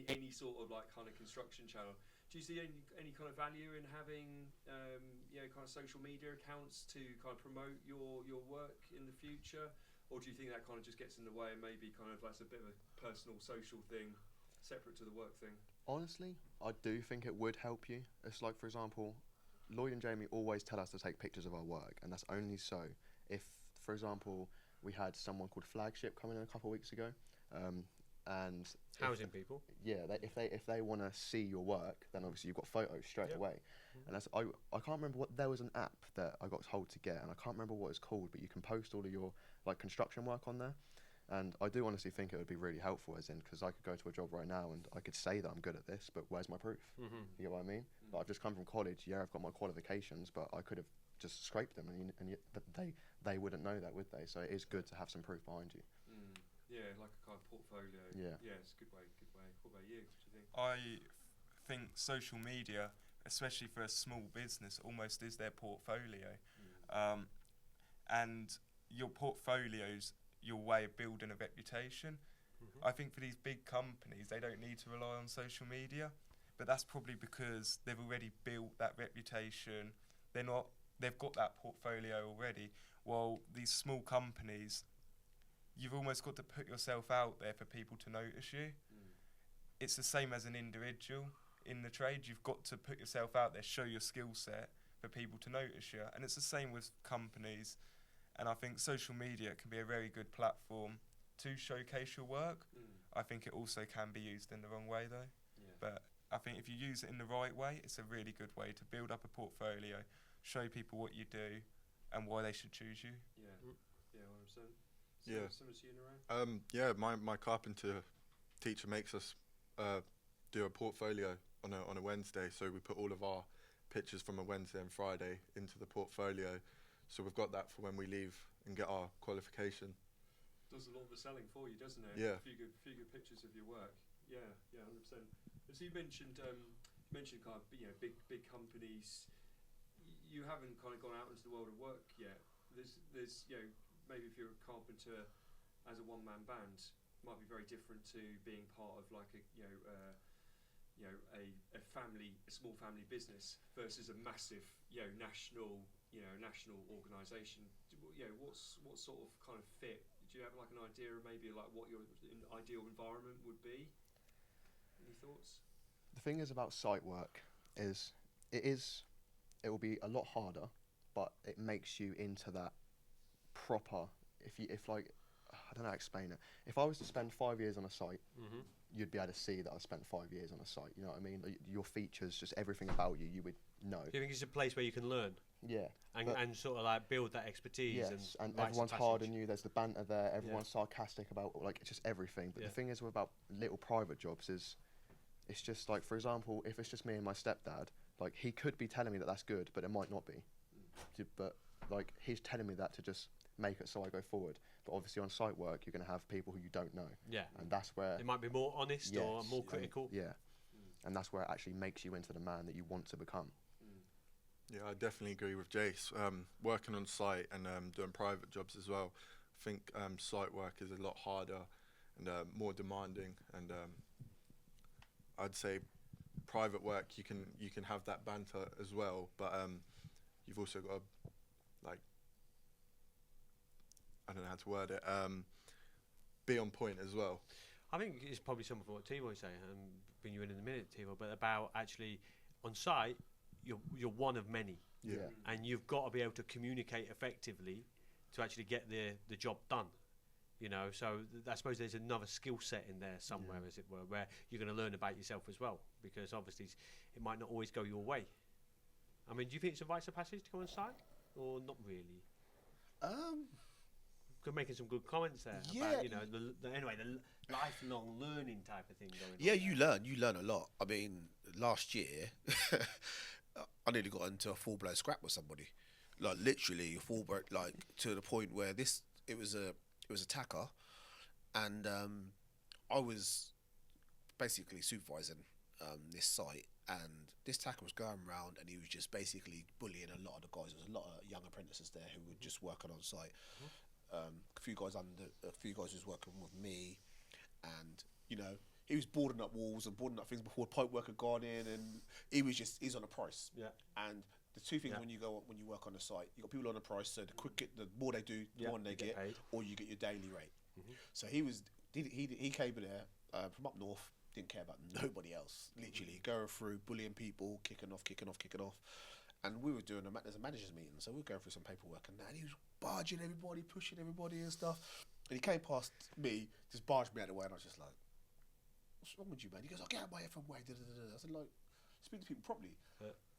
any sort of like kind of construction channel. Do you see any kind of value in having kind of social media accounts to kind of promote your work in the future, or do you think that kind of just gets in the way and maybe kind of that's a bit of a personal social thing separate to the work thing?
Honestly, I do think it would help you. It's like, for example, Lloyd and Jamie always tell us to take pictures of our work, and that's only so if, for example, we had someone called Flagship coming in a couple of weeks ago, and
Housing people.
yeah, if they want to see your work, then obviously you've got photos straight away. And that's I can't remember what, there was an app that I got told to get, and I can't remember what it's called, but you can post all of your like construction work on there. And I do honestly think it would be really helpful, as in, because I could go to a job right now and I could say that I'm good at this, but where's my proof? You get what I mean? Like, I've just come from college. Yeah, I've got my qualifications, but I could have just scraped them, and yet they wouldn't know that, would they? So it is good to have some proof behind you.
Yeah, like a kind of portfolio.
Yeah.
Yeah, it's a good way. What about you? What do you think?
I think social media, especially for a small business, almost is their portfolio. And your portfolio's your way of building a reputation. I think for these big companies, they don't need to rely on social media, but that's probably because they've already built that reputation. They've got that portfolio already. While these small companies, you've almost got to put yourself out there for people to notice you. It's the same as an individual in the trade. You've got to put yourself out there, show your skill set for people to notice you. And it's the same with companies. And I think social media can be a very good platform to showcase your work. I think it also can be used in the wrong way though.
Yeah.
But I think if you use it in the right way, it's a really good way to build up a portfolio, show people what you do and why they should choose you.
Yeah. Yeah, 100%.
Yeah.
Similar to you, Nurein?
My carpenter teacher makes us do a portfolio on a Wednesday, so we put all of our pictures from a Wednesday and Friday into the portfolio, So we've got that for when we leave and get our qualification.
Does a lot of the selling for you, doesn't it?
Yeah.
A few good pictures of your work. Yeah, 100%. As you mentioned, kind of big companies. You haven't kind of gone out into the world of work yet. There's maybe if you're a carpenter as a one-man band, might be very different to being part of like a small family business versus a massive national organisation. What sort of kind of fit? Do you have like an idea of maybe like what your ideal environment would be? Any thoughts?
The thing is about site work is it will be a lot harder, but it makes you into that proper. If like, I don't know how to explain it. If I was to spend 5 years on a site, you'd be able to see that I spent 5 years on a site. You know what I mean? Like, your features, just everything about you, you would know.
Do you think it's a place where you can learn?
Yeah.
And sort of like build that expertise.
Yes, and
rites
everyone's
of
hard
passage.
on you. There's the banter there. Everyone's sarcastic about like just everything. But the thing is about little private jobs is, it's just like, for example, if it's just me and my stepdad, like he could be telling me that that's good, but it might not be. But like he's telling me that to just make it so I go forward. But obviously on site work, you're going to have people who you don't know.
Yeah.
And that's where
They might be more honest or more critical.
And that's where it actually makes you into the man that you want to become.
Yeah, I definitely agree with Jace. Working on site and doing private jobs as well. I think site work is a lot harder and more demanding. And I'd say private work, you can have that banter as well, but you've also got to, like, I don't know how to word it, be on point as well.
I think it's probably something for what Teroy saying, and bring you in a minute, Teroy, but about actually on site, you're one of many.
Yeah.
And you've got to be able to communicate effectively to actually get the job done. You know, so I suppose there's another skill set in there somewhere, as it were, where you're going to learn about yourself as well, because obviously it might not always go your way. I mean, do you think it's a rites of passage to go on site, or not really? You're making some good comments there about, you know, the lifelong learning type of thing going on.
Yeah, you learn a lot. I mean, last year, I nearly got into a full-blown scrap with somebody, like literally like to the point where it was a tacker, and I was basically supervising this site, and this tacker was going around and he was just basically bullying a lot of the guys. There was a lot of young apprentices there who were just working on site. A few guys who was working with me, and you know, he was boarding up walls and boarding up things before pipe work had gone in, and he's on a price.
Yeah.
And the two things when you work on a site, you got people on a price. So the more they do, the more they get,
paid.
or you get your daily rate. So he came in there from up north, didn't care about nobody else. Literally going through, bullying people, kicking off. And we were doing there's a managers meeting, so we were going through some paperwork, and he was barging everybody, pushing everybody and stuff. And he came past me, just barged me out of the way, and I was just like, "What's wrong with you, man?" He goes, "I'll get out of my FM way." I said, like, speak to people properly.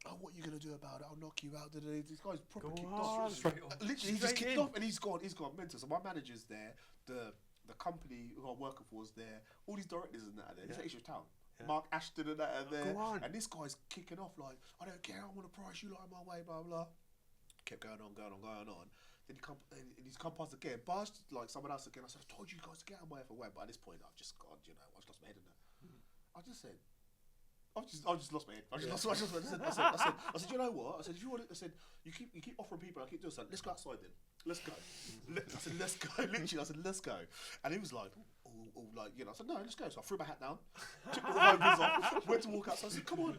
Oh, what are you gonna do about it? I'll knock you out. This guy's proper kicked off. Literally, he just kicked off, and he's gone mental. So my manager's there, the company who I'm working for is there, all these directors and that are there. This is town. Mark Ashton and that are there, and this guy's kicking off like, "I don't care, I want to price you like my way, blah blah." Kept going on. Then he's come past again, barged like someone else again. I said, "I told you guys to get out of my way," but at this point, I've just gone, you know, I've just lost my head in that. I just said, I've just lost my head. I said, you know what? I said, if you want it, I said, you keep offering people. I keep doing something. Let's go outside then. Let's go. I said, let's go. Literally, I said, let's go. And he was like, like, you know. I said, no, let's go. So I threw my hat down, took all my vis off, went to walk out. So I said, come on.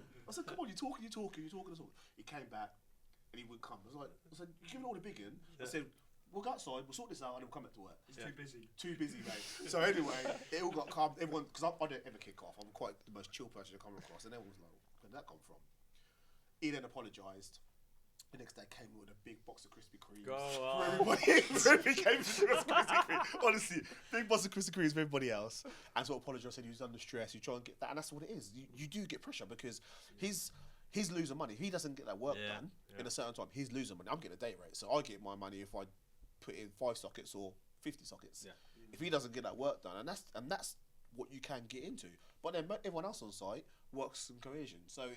You're talking. He came back, and he wouldn't come. I said, you're giving all the big in. I said, we'll go outside, we'll sort this out, and then we'll come back to work.
He's
too busy, mate. So anyway, it all got calm. Everyone, because I don't ever kick off. I'm quite the most chill person to come across. And everyone was like, where did that come from? He then apologised. The next day came with a big box of Krispy Kremes for everybody. He came with a Krispy Kreme. Honestly, big box of Krispy Kremes for everybody else. And so apologised, said he was under stress. You try and get that, and that's what it is. You do get pressure because he's losing money. If he doesn't get that work done in a certain time, he's losing money. I'm getting a day rate, so I get my money if I put in 5 sockets or 50 sockets. Yeah. If he doesn't get that work done, and that's what you can get into. But then everyone else on site works in cohesion. So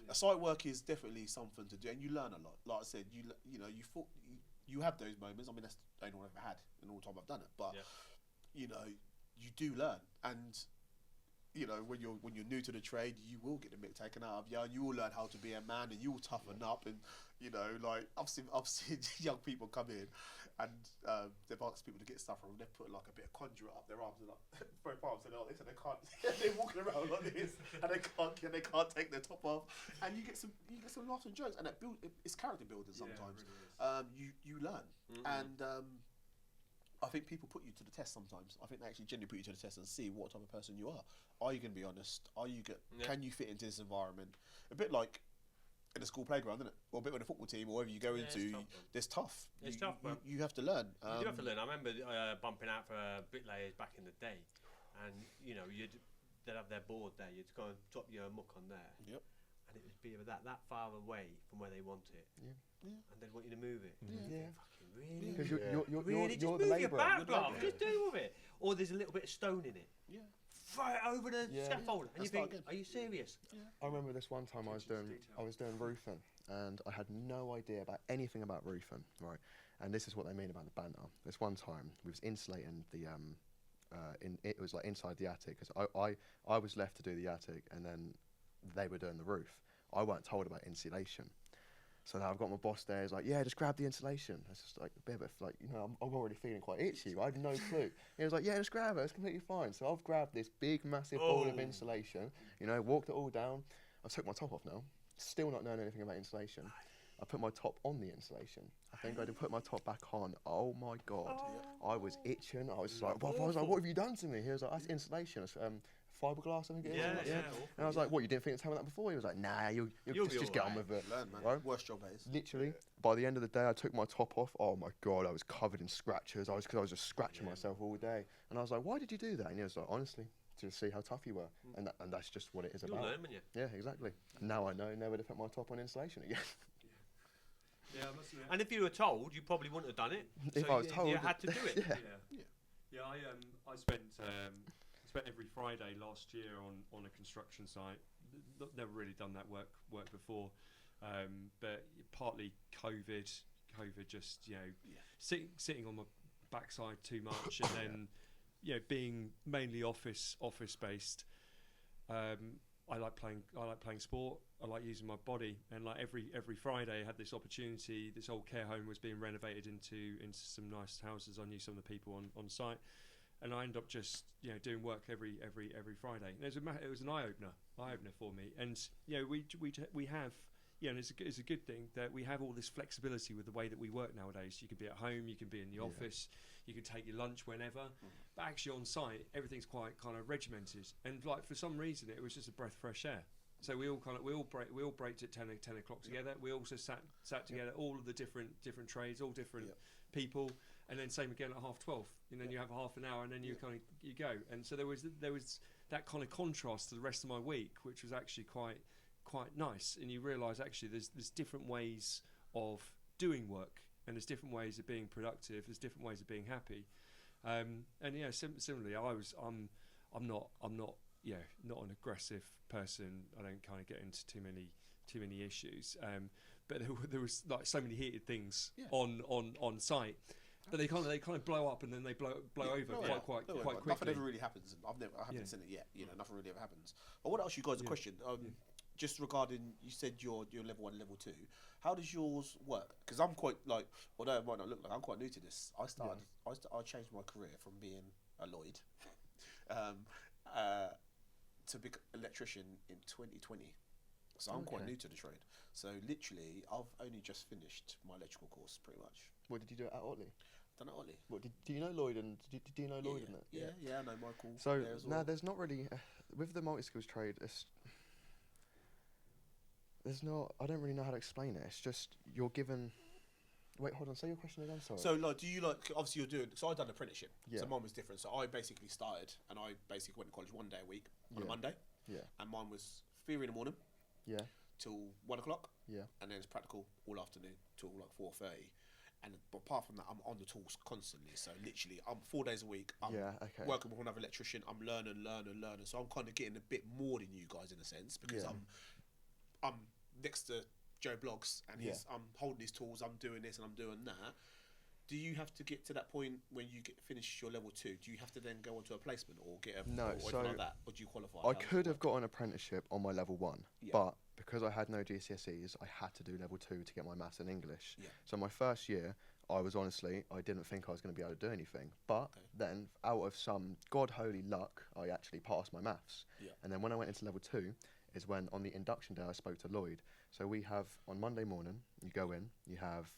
A site work is definitely something to do, and you learn a lot. Like I said, you have those moments. I mean, that's the only one I've ever had in all the time I've done it. But you know, you do learn, and you know, when you're new to the trade, you will get the mick taken out of you, and you will learn how to be a man, and you will toughen up. And you know, like I've seen young people come in, and they've asked people to get stuff from them. They've put like a bit of conjure up their arms and like very far and like this, and they can't. They're walking around like this, and they can't take their top off. And you get some laughs and jokes, and it's character building sometimes.
Yeah, it really is.
You learn, and I think people put you to the test sometimes. I think they actually genuinely put you to the test and see what type of person you are. Are you going to be honest? Can you fit into this environment? A bit like in a school playground, isn't it? Or a bit with a football team, or whatever you go into. It's tough.
It's tough, man.
You have to learn.
You do have to learn. I remember bumping out for bricklayers back in the day, and you know they'd have their board there. You'd go and drop your muck on there.
Yep.
And it would be that far away from where they want it.
Yeah.
And they'd want you to move it.
Yeah.
Fucking really?
Because you're
really?
you're
Just
the
move your
labourer.
back, bro. Just deal with it. Or there's a little bit of stone in it.
Yeah.
Throw it over the scaffold. And you think,
again.
are you serious?
I remember this one time I was doing roofing, and I had no idea about anything about roofing, right? And this is what they mean about the banter. This one time we was insulating the it was like inside the attic, because I was left to do the attic, and then they were doing the roof. I weren't told about insulation. So now I've got my boss there. He's like, yeah, just grab the insulation. It's just like a bit of like, you know, I'm already feeling quite itchy. I had no clue. He was like, yeah, just grab it. It's completely fine. So I've grabbed this big, massive bowl of insulation. You know, walked it all down. I took my top off now. Still not knowing anything about insulation. I put my top on the insulation. I think I did put my top back on. Oh my God. I was itching. I was just like, what have you done to me? He was like, that's insulation. It's, fiberglass, I think it is.
Yeah.
And I was like, what, you didn't think to tell me that before? He was like, nah, you'll just get on with it.
Learn, man.
Right?
Worst job is.
Literally, by the end of the day, I took my top off. Oh my God, I was covered in scratches. Because I was just scratching myself all day. And I was like, why did you do that? And he was like, honestly, to see how tough you were. And that's just what it is about.
You'll learn, won't you?
Yeah, exactly. Now I know never to put my top on insulation again.
Yeah, I must admit.
And if you were told, you probably wouldn't have done it.
If
So
I was told,
you had to do it.
Yeah. I spent every Friday last year on a construction site. Never really done that work before, but partly COVID just sitting on my backside too much, and then being mainly office based. I like playing sport. I like using my body, and like every Friday, I had this opportunity. This old care home was being renovated into some nice houses. I knew some of the people on site, and I ended up just doing work every Friday. And it was an eye opener for me. And we have and it's a good thing that we have all this flexibility with the way that we work nowadays. You can be at home, you can be in the office, you can take your lunch whenever. But actually on site, everything's quite kind of regimented. And like for some reason, it was just a breath of fresh air. So we all braked at 10 o'clock together. We also sat together, all of the different trades, all different people, and then same again at 12:30. And then you have half an hour, and then you go. And so there was that kind of contrast to the rest of my week, which was actually quite nice. And you realise actually there's different ways of doing work, and there's different ways of being productive. There's different ways of being happy. And similarly, I'm not not an aggressive person. I don't kind of get into too many issues. But there was like so many heated things on site. But they kind of blow up and then they blow over quite quickly.
Nothing ever really happens. I haven't seen it yet. Nothing really ever happens. But I want to ask you guys a question. Just regarding, you said you're level 1, level 2. How does yours work? Because I'm quite although it might not look like, I'm quite new to this. I changed my career from being a Lloyd to be an electrician in 2020. So I'm quite new to the trade. So literally, I've only just finished my electrical course, pretty much.
What did you do at Otley?
Done at Otley.
What do you know Lloyd and do you know Lloyd in it?
Yeah, I know Michael.
So
there as well.
there's not really with the multi-skills trade. There's not. I don't really know how to explain it. It's just you're given. Wait, hold on. Say your question again. Sorry.
So do you obviously you're doing? So I done an apprenticeship.
Yeah.
So mine was different. So I basically started and I basically went to college 1 day a week on a Monday. Yeah. And mine was theory in the morning.
Yeah.
Till 1 o'clock.
Yeah.
And then it's practical all afternoon till like 4:30. But apart from that, I'm on the tools constantly. So literally, I'm 4 days a week. I'm working with another electrician. I'm learning. So I'm kind of getting a bit more than you guys in a sense because I'm next to Joe Bloggs and I'm holding his tools, I'm doing this and I'm doing that. Do you have to get to that point when you finish your level 2? Do you have to then go on to a placement or get a
No,
or
so
anything like that, or do you qualify?
I could have got an apprenticeship on my level 1,
Yeah.
but because I had no GCSEs, I had to do level 2 to get my maths and English.
Yeah.
So my first year, I didn't think I was going to be able to do anything. But then, out of some God holy luck, I actually passed my maths.
Yeah.
And then when I went into level 2, is when on the induction day I spoke to Lloyd. So we have, on Monday morning, you go in, you have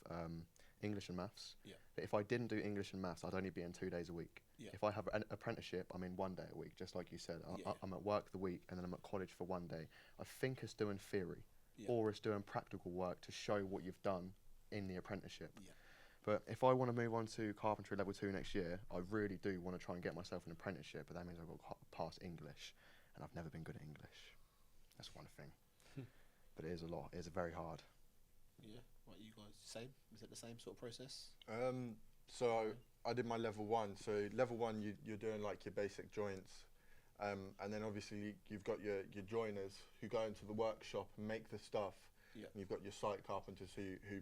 English and maths.
Yeah.
But if I didn't do English and maths, I'd only be in 2 days a week.
Yeah.
If I have an apprenticeship, I'm in 1 day a week, just like you said. I'm at work the week, and then I'm at college for 1 day. I think it's doing theory, or it's doing practical work to show what you've done in the apprenticeship.
Yeah.
But if I want to move on to carpentry level 2 next year, I really do want to try and get myself an apprenticeship, but that means I've got to pass English, and I've never been good at English. That's one thing. But it is a lot. It is very hard.
Yeah. What, you guys, same? Is it the same sort of process?
So I did my level 1. So level 1, you're doing like your basic joints, and then obviously you've got your joiners who go into the workshop and make the stuff.
Yeah.
And you've got your site carpenters who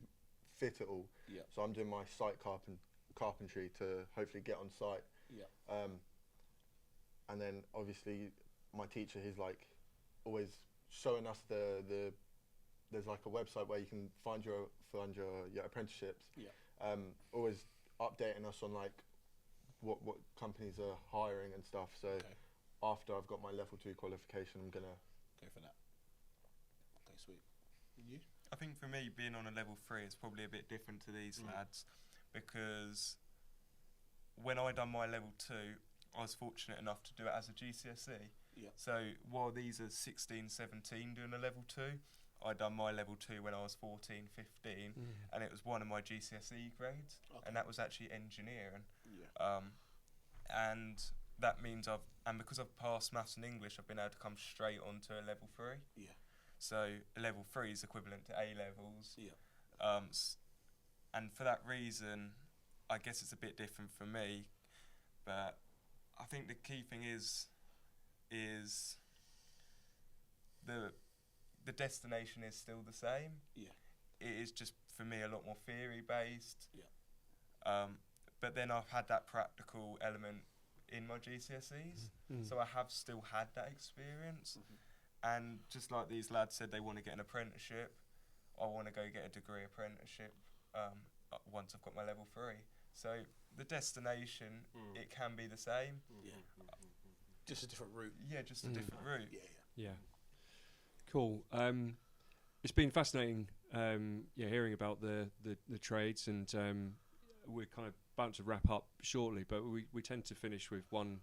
fit it all.
Yeah.
So I'm doing my site carpentry to hopefully get on site.
Yeah.
And then obviously my teacher, he's like always showing us there's like a website where you can find your apprenticeships.
Yeah.
Always updating us on like what companies are hiring and stuff. So after I've got my level 2 qualification, I'm gonna
go for that. Okay, sweet. And you?
I think for me, being on a level 3 is probably a bit different to these lads, because when I done my level 2, I was fortunate enough to do it as a GCSE.
Yeah.
So while these are 16, 17 doing a level 2, I done my level 2 when I was 14, 15, and it was one of my GCSE grades, and that was actually engineering.
Yeah.
And that means because I've passed maths and English, I've been able to come straight onto a level 3.
Yeah.
So a level 3 is equivalent to A levels.
Yeah.
And for that reason, I guess it's a bit different for me, but I think the key thing is the destination is still the same.
Yeah.
It is just for me a lot more theory based.
Yeah.
But then I've had that practical element in my GCSEs, so I have still had that experience. And just like these lads said, they want to get an apprenticeship. I want to go get a degree apprenticeship once I've got my level 3. So the destination, it can be the same.
Yeah. Just a different route.
Yeah, just a different route.
Yeah. Cool. It's been fascinating, hearing about the trades, and we're kind of about to wrap up shortly, but we tend to finish with one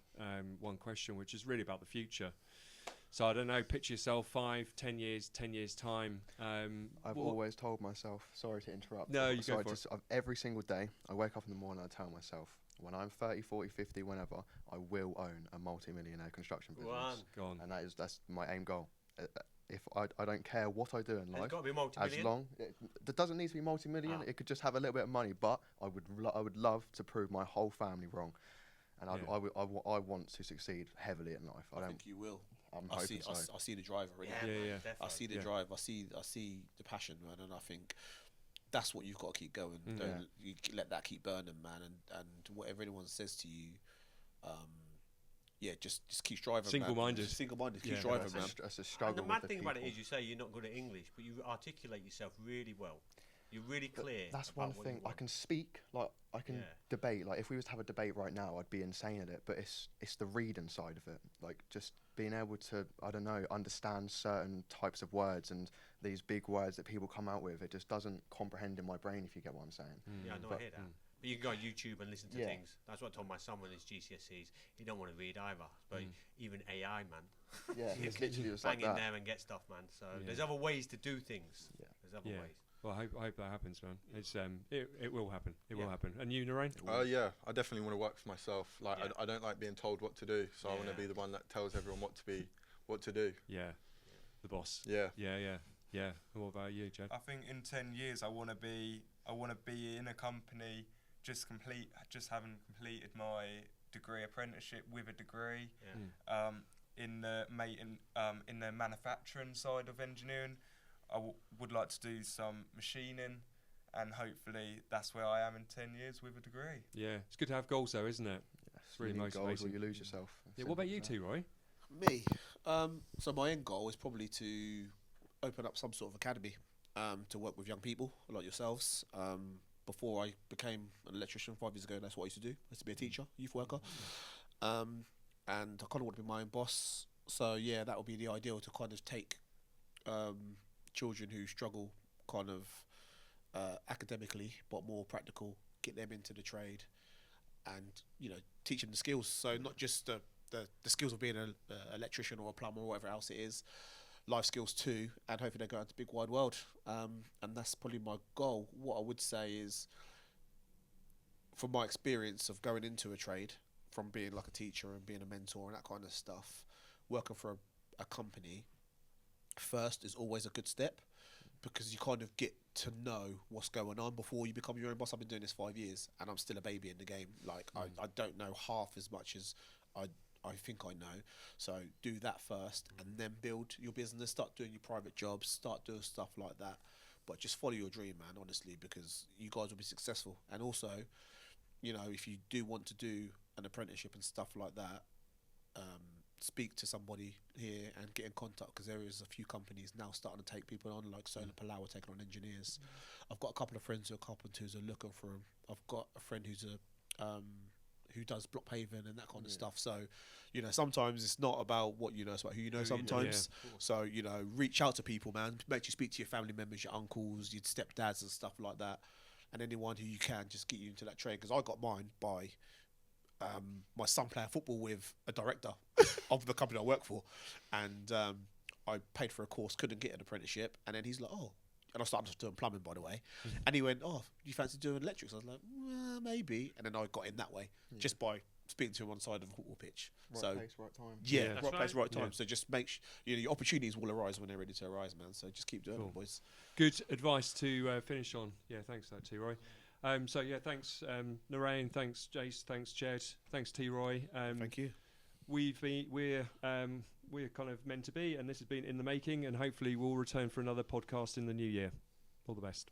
question, which is really about the future. So I don't know, picture yourself 5, 10 years, 10 years time.
I've always told myself, sorry to interrupt.
No, you
so
go for it.
Every single day, I wake up in the morning, I tell myself, when I'm 30, 40, 50, whenever, I will own a multi-millionaire construction business.
Gone.
And that's my aim goal. If I don't care what I do in life,
It's got to be multi-million.
as long it doesn't need to be multi-million. It could just have a little bit of money. But I would love to prove my whole family wrong, and I want to succeed heavily in life.
I think you will.
I
see the drive already.
Yeah.
I see the drive. I see the passion, man, and I think that's what you've got to keep going. Don't you let that keep burning, man. And whatever anyone says to you, just keep driving.
Single-minded.
Single-minded. Keep driving, man.
It's a struggle.
And the mad
with
thing
people.
about it is, you say you're not good at English, but you articulate yourself really well. You're really clear.
That's one thing. I can speak, like I can debate. Like if we was to have a debate right now, I'd be insane at it. But it's the reading side of it. Like just being able to, I don't know, understand certain types of words and these big words that people come out with. It just doesn't comprehend in my brain, if you get what I'm saying.
Yeah, I know, I hear that. But you can go on YouTube and listen to things. That's what I told my son with his GCSEs. He don't want to read either. But even AI, man.
Yeah, it's literally just
bang
like
in
that.
there and get stuff, man. So there's other ways to do things.
Yeah.
There's other ways.
Well, I hope that happens, man. It's it will happen. It will happen. And you, Nurein?
Yeah, I definitely want to work for myself. Like I don't like being told what to do, so I want to be the one that tells everyone what to do.
Yeah. The boss.
Yeah.
Yeah. And what about you, Jed?
I think in 10 years I want to be in a company just having completed my degree apprenticeship with a degree. In the manufacturing side of engineering, would like to do some machining, and hopefully that's where I am in 10 years with a degree.
Yeah, it's good to have goals though, isn't it?
It's
really
goals or
motivating.
you lose yourself.
Yeah, what about you two, Roy?
Me. So my end goal is probably to open up some sort of academy to work with young people like yourselves. Before I became an electrician 5 years ago, that's what I used to do. I used to be a teacher, youth worker. And I kind of want to be my own boss. So yeah, that would be the ideal, to kind of take children who struggle kind of academically but more practical, get them into the trade, and teach them the skills. So not just the skills of being an electrician or a plumber or whatever else it is, life skills too, and hopefully they go out to the big wide world. And that's probably my goal. What I would say is, from my experience of going into a trade, from being like a teacher and being a mentor and that kind of stuff, working for a company first is always a good step, because you kind of get to know what's going on before you become your own boss. I've been doing this 5 years and I'm still a baby in the game. Like I don't know half as much as I think I know. So do that first and then build your business, start doing your private jobs, start doing stuff like that. But just follow your dream, man, honestly, because you guys will be successful. And also, if you do want to do an apprenticeship and stuff like that, speak to somebody here and get in contact, because there is a few companies now starting to take people on, like Solar Palau taking on engineers. I've got a couple of friends who are carpenters who are looking for them. I've got a friend who's who does block paving and that kind of stuff. So, sometimes it's not about what you know, it's about who you know sometimes. So, reach out to people, man. Make you speak to your family members, your uncles, your stepdads and stuff like that. And anyone who you can, just get you into that trade. Because I got mine by my son playing football with a director of the company I work for. And I paid for a course, couldn't get an apprenticeship. And then he's like, oh. And I started doing plumbing, by the way. And he went, oh, you fancy doing electrics? I was like, well, maybe. And then I got in that way, just by speaking to him on the side of a football pitch.
Right place, right time.
Yeah,
That's
right place, right time.
Yeah.
So just make your opportunities will arise when they're ready to arise, man. So just keep doing it, boys.
Good advice to finish on. Yeah, thanks for that, Teroy. So yeah, thanks Nurein, thanks Jace, thanks Jed, thanks Teroy.
Thank you.
We're kind of meant to be, and this has been In the Making, and hopefully we'll return for another podcast in the new year. All the best.